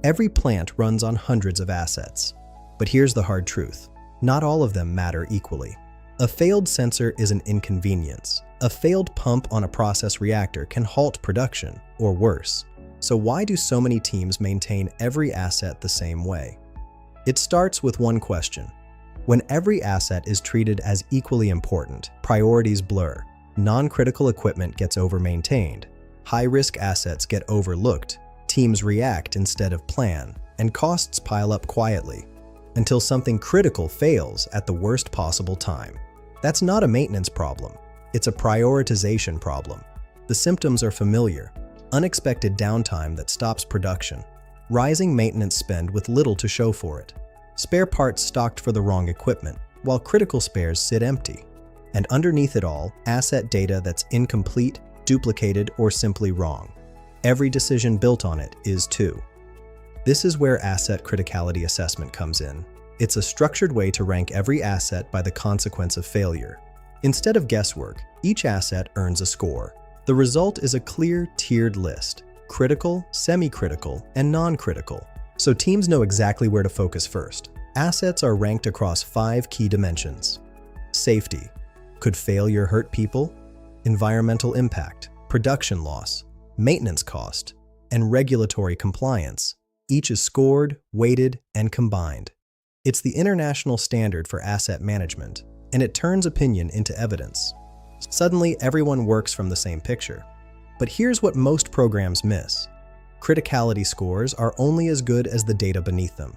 Every plant runs on hundreds of assets. But here's the hard truth. Not all of them matter equally. A failed sensor is an inconvenience. A failed pump on a process reactor can halt production, or worse. So why do so many teams maintain every asset the same way? It starts with one question. When every asset is treated as equally important, priorities blur. Non-critical equipment gets over-maintained. High-risk assets get overlooked. Teams react instead of plan, and costs pile up quietly until something critical fails at the worst possible time. That's not a maintenance problem. It's a prioritization problem. The symptoms are familiar. Unexpected downtime that stops production. Rising maintenance spend with little to show for it. Spare parts stocked for the wrong equipment, while critical spares sit empty. And underneath it all, asset data that's incomplete, duplicated, or simply wrong. Every decision built on it is too. This is where Asset Criticality Assessment comes in. It's a structured way to rank every asset by the consequence of failure. Instead of guesswork, each asset earns a score. The result is a clear, tiered list: critical, semi-critical, and non-critical. So teams know exactly where to focus first. Assets are ranked across 5 key dimensions. Safety. Could failure hurt people? Environmental impact, production loss, maintenance cost, and regulatory compliance. Each is scored, weighted, and combined. It's the international standard for asset management, and it turns opinion into evidence. Suddenly, everyone works from the same picture. But here's what most programs miss. Criticality scores are only as good as the data beneath them.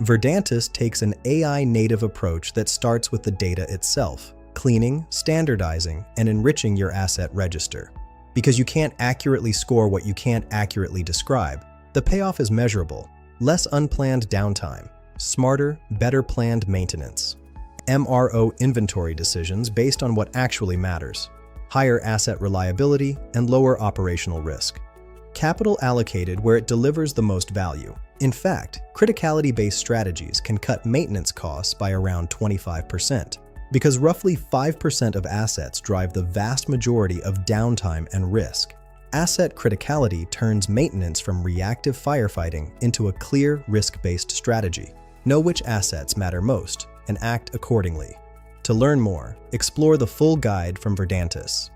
Verdantis takes an AI-native approach that starts with the data itself, cleaning, standardizing, and enriching your asset register. Because you can't accurately score what you can't accurately describe, the payoff is measurable. Less unplanned downtime, smarter, better planned maintenance. MRO inventory decisions based on what actually matters. Higher asset reliability and lower operational risk. Capital allocated where it delivers the most value. In fact, criticality-based strategies can cut maintenance costs by around 25%, because roughly 5% of assets drive the vast majority of downtime and risk. Asset criticality turns maintenance from reactive firefighting into a clear, risk-based strategy. Know which assets matter most and act accordingly. To learn more, explore the full guide from Verdantis.